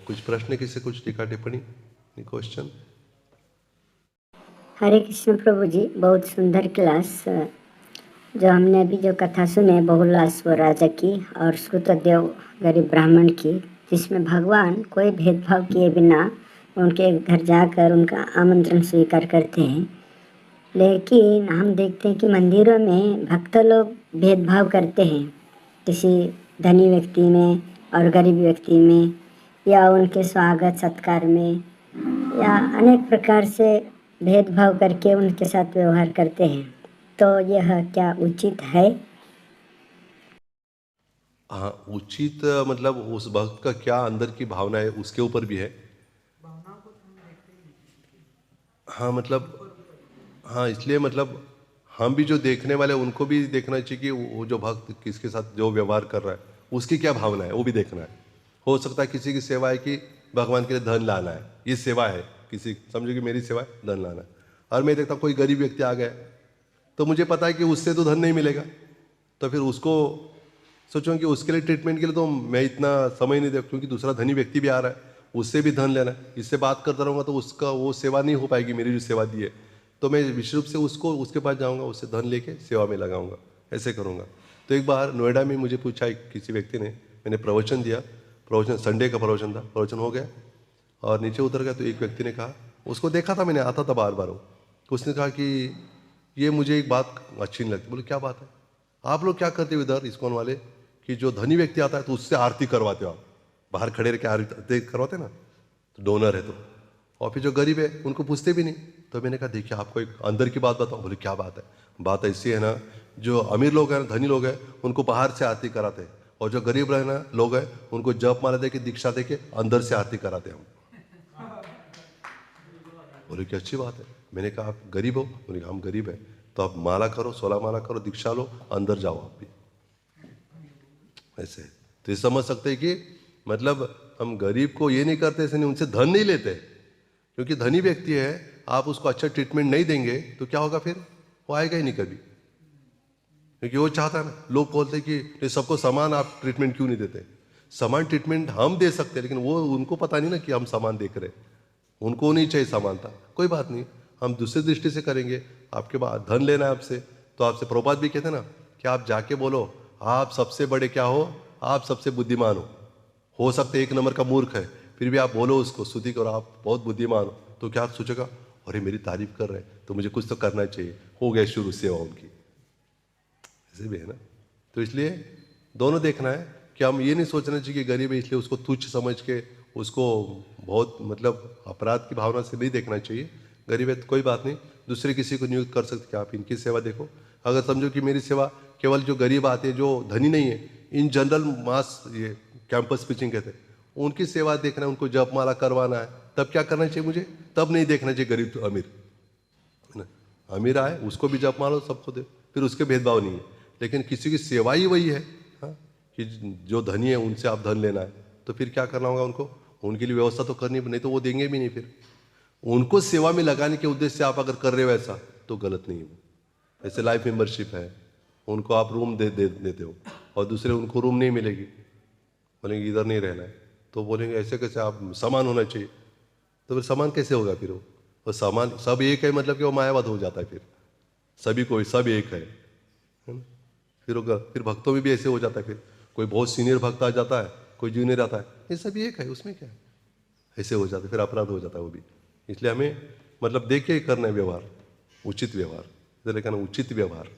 कुछ प्रश्न किसी, कुछ टीका टिप्पणी, क्वेश्चन? हरे कृष्ण प्रभु जी, बहुत सुंदर क्लास। जो हमने अभी जो कथा सुने बहुलास व राजा की और श्रुतदेव गरीब ब्राह्मण की, जिसमें भगवान कोई भेदभाव किए बिना उनके घर जाकर उनका आमंत्रण स्वीकार करते हैं। लेकिन हम देखते हैं कि मंदिरों में भक्त लोग भेदभाव करते हैं किसी धनी व्यक्ति में और गरीब व्यक्ति में, या उनके स्वागत सत्कार में, या अनेक प्रकार से भेदभाव करके उनके साथ व्यवहार करते हैं। तो यह क्या उचित है? हाँ, उचित मतलब उस भक्त का क्या अंदर की भावना है उसके ऊपर भी है। हाँ मतलब, हाँ इसलिए मतलब हम भी जो देखने वाले उनको भी देखना चाहिए कि वो जो भक्त किसके साथ जो व्यवहार कर रहा है उसकी क्या भावना है, वो भी देखना है। हो सकता है किसी की सेवा है कि भगवान के लिए धन लाना है, ये सेवा है, किसी समझो कि मेरी सेवा है धन लाना है, और मैं देखता हूँ कोई गरीब व्यक्ति आ गया तो मुझे पता है कि उससे तो धन नहीं मिलेगा, तो फिर उसको सोचो कि उसके लिए ट्रीटमेंट के लिए तो मैं इतना समय नहीं दे, क्योंकि दूसरा धनी व्यक्ति भी आ रहा है, उससे भी धन लेना है, इससे बात करता रहूँगा तो उसका वो सेवा नहीं हो पाएगी मेरी जो सेवा दी है। तो मैं विशेष रूप से उसको उसके पास जाऊँगा, उससे धन लेके सेवा में लगाऊंगा, ऐसे करूँगा। तो एक बार नोएडा में मुझे पूछा एक किसी व्यक्ति ने, मैंने प्रवचन दिया, प्रवचन संडे का प्रवचन था, प्रवचन हो गया और नीचे उतर गया, तो एक व्यक्ति ने कहा, उसको देखा था मैंने, आता था बार बार वो, उसने कहा कि ये मुझे एक बात अच्छी नहीं लगती। बोले क्या बात है? आप लोग क्या करते हो इधर इस्कॉन वाले कि जो धनी व्यक्ति आता है तो उससे आरती करवाते हो, आप बाहर खड़े रह के आरती करवाते ना, तो डोनर है तो, और फिर जो गरीब है उनको पूछते भी नहीं। तो मैंने कहा देखिए आपको एक अंदर की बात बताओ। बोले क्या बात है? बात ऐसी है ना, जो अमीर लोग हैं, धनी लोग हैं, उनको बाहर से आरती कराते हैं, और जो गरीब है ना लोग हैं उनको जप माला दे के दीक्षा दे के अंदर से आरती कराते हैं हम। बोले कि अच्छी बात है। मैंने कहा आप गरीब हो? बोले हम गरीब हैं, तो आप माला करो, 16 माला करो, दीक्षा लो, अंदर जाओ आप भी। ऐसे तो ये समझ सकते हैं कि मतलब हम गरीब को ये नहीं करते, ऐसे नहीं, उनसे धन नहीं लेते, क्योंकि धनी व्यक्ति है, आप उसको अच्छा ट्रीटमेंट नहीं देंगे तो क्या होगा, फिर वो आएगा ही नहीं कभी, क्योंकि वो चाहता है ना। लोग बोलते हैं कि सबको समान आप ट्रीटमेंट क्यों नहीं देते? समान ट्रीटमेंट हम दे सकते हैं, लेकिन वो उनको पता नहीं ना कि हम समान देख रहे हैं, उनको नहीं चाहिए समानता। कोई बात नहीं, हम दूसरी दृष्टि से करेंगे। आपके बाद धन लेना है आपसे, तो आपसे प्रभुपाद भी कहते हैं ना कि आप जाके बोलो आप सबसे बड़े क्या हो, आप सबसे बुद्धिमान हो सकते एक नंबर का मूर्ख है, फिर भी आप बोलो उसको स्तुति करो आप बहुत बुद्धिमान हो, तो क्या सोचेगा, अरे मेरी तारीफ कर रहे हैं तो मुझे कुछ तो करना चाहिए, हो गया शुरू सेवा उनकी। ऐसे भी है ना। तो इसलिए दोनों देखना है कि हम ये नहीं सोचना चाहिए कि गरीब है इसलिए उसको तुच्छ समझ के उसको बहुत मतलब अपराध की भावना से नहीं देखना चाहिए। गरीब है तो कोई बात नहीं, दूसरे किसी को नियुक्त कर सकते कि आप इनकी सेवा देखो। अगर समझो कि मेरी सेवा केवल जो गरीब आते हैं, जो धनी नहीं है, इन जनरल मास, ये कैंपस पिचिंग कहते हैं, उनकी सेवा देखना है, उनको जपमाला करवाना है, तब क्या करना चाहिए मुझे? तब नहीं देखना चाहिए गरीब तो अमीर है ना। अमीर आए उसको भी जपमाला सबको दे, फिर उसके भेदभाव नहीं है। लेकिन किसी की सेवा ही वही है, हाँ, कि जो धनी है उनसे आप धन लेना है, तो फिर क्या करना होगा उनको, उनके लिए व्यवस्था तो करनी, नहीं तो वो देंगे भी नहीं। फिर उनको सेवा में लगाने के उद्देश्य से आप अगर कर रहे हो ऐसा तो गलत नहीं है वो। जैसे लाइफ मेंबरशिप है, उनको आप रूम देते हो और दूसरे उनको रूम नहीं मिलेगी, बोलेंगे इधर नहीं रहना है, तो बोलेंगे ऐसे कैसे, आप समान होना चाहिए। तो फिर समान कैसे होगा? फिर वो समान सब एक है मतलब कि वो मायावाद हो जाता है, फिर सभी को सब एक है ना। फिर भक्तों में भी ऐसे हो जाता है, फिर कोई बहुत सीनियर भक्त आ जाता है, कोई जूनियर आता है, ये सभी एक है, उसमें क्या है, ऐसे हो जाता है, फिर अपराध हो जाता है वो भी। इसलिए हमें मतलब देख के करना है व्यवहार, उचित व्यवहार, इसलिए कहना उचित व्यवहार।